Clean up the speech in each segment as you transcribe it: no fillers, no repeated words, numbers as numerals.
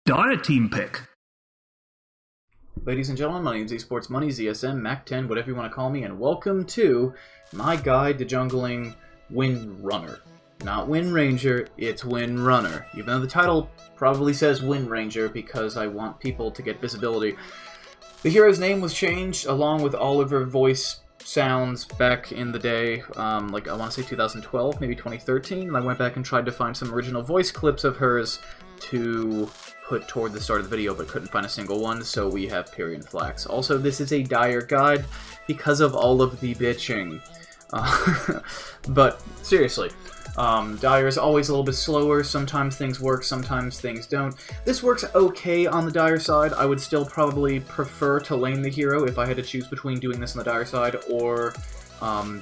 DotA team pick. Ladies and gentlemen, my name is Esports Money, ZSM, Mac10, whatever you want to call me, and welcome to my guide to jungling Windrunner. Not Windranger, it's Windrunner. Even though the title probably says Windranger because I want people to get visibility. The hero's name was changed along with all of her voice sounds back in the day, like I want to say 2012, maybe 2013, and I went back and tried to find some original voice clips of hers to put toward the start of the video, but couldn't find a single one, so we have Period Flax. Also, this is a dire guide because of all of the bitching. But seriously, dire is always a little bit slower. Sometimes things work, sometimes things don't. This works okay on the dire side. I would still probably prefer to lane the hero if I had to choose between doing this on the dire side or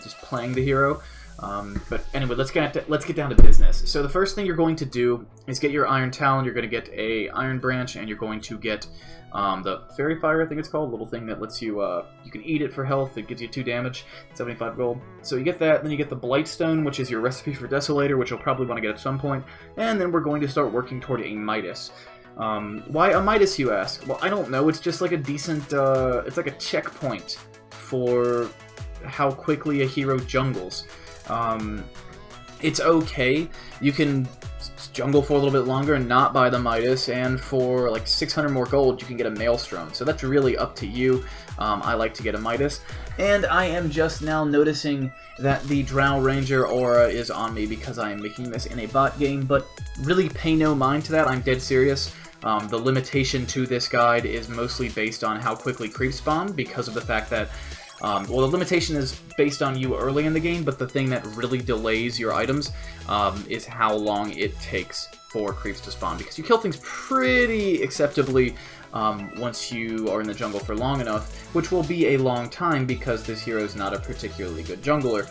just playing the hero. But anyway, let's get down to business. So the first thing you're going to do is get your Iron Talon. You're going to get a Iron Branch, and you're going to get the Fairy Fire, I think it's called, a little thing that lets you, you can eat it for health. It gives you 2 damage, 75 gold. So you get that, then you get the Blightstone, which is your recipe for Desolator, which you'll probably want to get at some point. And then we're going to start working toward a Midas. Why a Midas, you ask? Well, I don't know. It's just like a decent, it's like a checkpoint for how quickly a hero jungles. It's okay. You can jungle for a little bit longer and not buy the Midas, and for like 600 more gold you can get a Maelstrom. So that's really up to you. I like to get a Midas. And I am just now noticing that the Drow Ranger aura is on me because I am making this in a bot game, but really pay no mind to that. I'm dead serious. The limitation to this guide is mostly based on how quickly creeps spawn, because of the fact that well, the limitation is based on you early in the game, but the thing that really delays your items is how long it takes for creeps to spawn, because you kill things pretty acceptably once you are in the jungle for long enough, which will be a long time because this hero is not a particularly good jungler.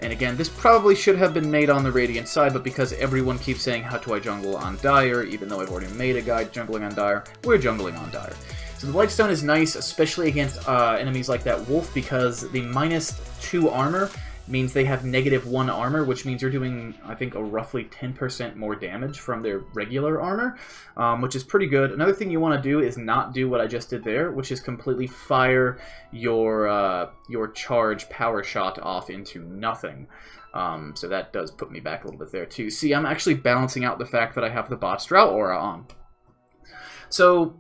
And again, this probably should have been made on the Radiant side, but because everyone keeps saying, how do I jungle on Dire, even though I've already made a guide jungling on Dire, we're jungling on Dire. So the Blightstone is nice, especially against enemies like that Wolf, because the -2 armor means they have -1 armor, which means you're doing, I think, a roughly 10% more damage from their regular armor, which is pretty good. Another thing you want to do is not do what I just did there, which is completely fire your charge power shot off into nothing. So that does put me back a little bit there too. See, I'm actually balancing out the fact that I have the bot's Drow aura on. So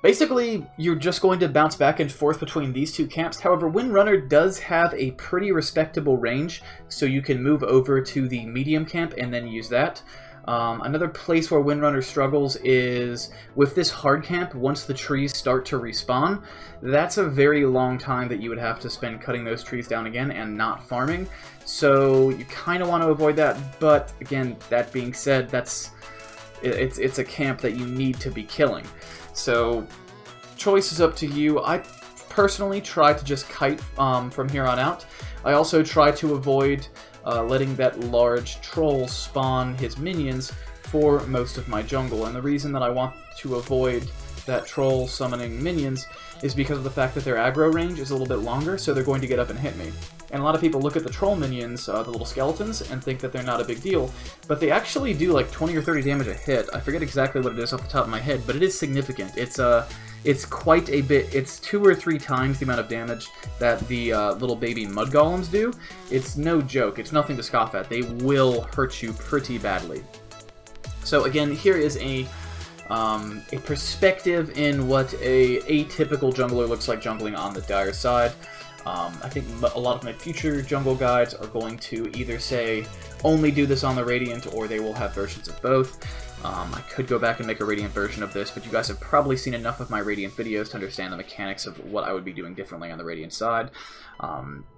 basically, you're just going to bounce back and forth between these two camps. However, Windrunner does have a pretty respectable range, so you can move over to the medium camp and then use that. Another place where Windrunner struggles is with this hard camp. Once the trees start to respawn, that's a very long time that you would have to spend cutting those trees down again and not farming. So you kind of want to avoid that, but again, that being said, it's a camp that you need to be killing. So, choice is up to you. I personally try to just kite from here on out. I also try to avoid letting that large troll spawn his minions for most of my jungle. And the reason that I want to avoid that troll summoning minions is because of the fact that their aggro range is a little bit longer, so they're going to get up and hit me. And a lot of people look at the troll minions, the little skeletons, and think that they're not a big deal, but they actually do like 20 or 30 damage a hit. I forget exactly what it is off the top of my head, but it is significant. It's quite a bit. It's 2 or 3 times the amount of damage that the little baby mud golems do. It's no joke. It's nothing to scoff at. They will hurt you pretty badly. So again, here is a perspective in what a atypical jungler looks like jungling on the Dire side. I think a lot of my future jungle guides are going to either say only do this on the Radiant, or they will have versions of both. I could go back and make a Radiant version of this, but you guys have probably seen enough of my Radiant videos to understand the mechanics of what I would be doing differently on the Radiant side.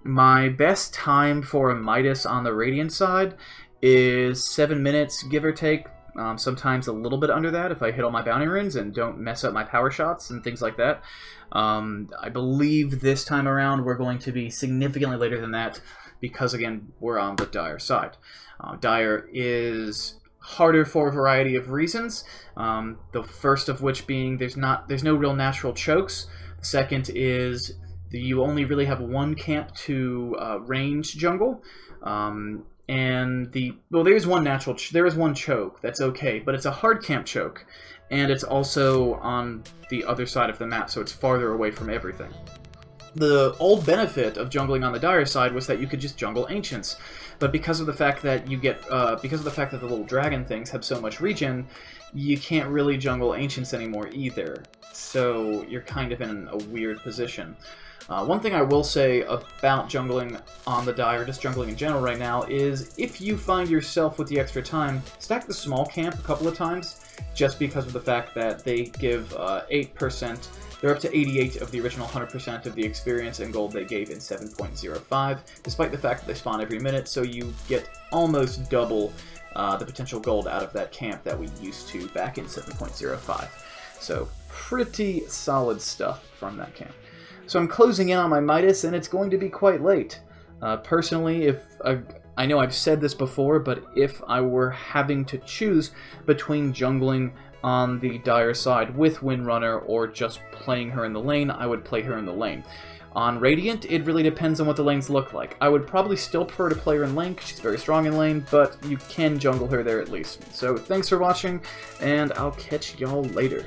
My best time for a Midas on the Radiant side is 7 minutes, give or take. Sometimes a little bit under that if I hit all my bounty runes and don't mess up my power shots and things like that. I believe this time around we're going to be significantly later than that because, again, we're on the Dire side. Dire is harder for a variety of reasons. The first of which being there's no real natural chokes. The second is that you only really have one camp to range jungle. and well, there is one choke that's okay, but it's a hard camp choke, and it's also on the other side of the map, so it's farther away from everything. The old benefit of jungling on the dire side was that you could just jungle ancients, but because of the fact that the little dragon things have so much regen, you can't really jungle ancients anymore either. So you're kind of in a weird position. One thing I will say about jungling on the die, or just jungling in general right now, is if you find yourself with the extra time, stack the small camp a couple of times, just because of the fact that they give 8%, they're up to 88 of the original 100% of the experience and gold they gave in 7.05, despite the fact that they spawn every minute, so you get almost double the potential gold out of that camp that we used to back in 7.05. So pretty solid stuff from that camp. So I'm closing in on my Midas, and it's going to be quite late. Personally, I know I've said this before, but if I were having to choose between jungling on the dire side with Windrunner or just playing her in the lane, I would play her in the lane. On Radiant, it really depends on what the lanes look like. I would probably still prefer to play her in lane, because she's very strong in lane, but you can jungle her there at least. So thanks for watching, and I'll catch y'all later.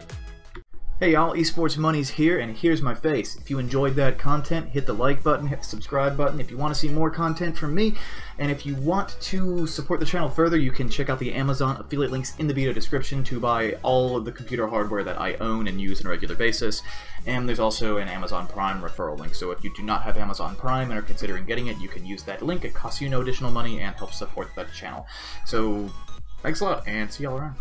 Hey y'all, Esports Money's here, and here's my face. If you enjoyed that content, hit the like button, hit the subscribe button if you want to see more content from me, and if you want to support the channel further, you can check out the Amazon affiliate links in the video description to buy all of the computer hardware that I own and use on a regular basis, and there's also an Amazon Prime referral link, so if you do not have Amazon Prime and are considering getting it, you can use that link. It costs you no additional money and helps support the channel. So, thanks a lot, and see y'all around.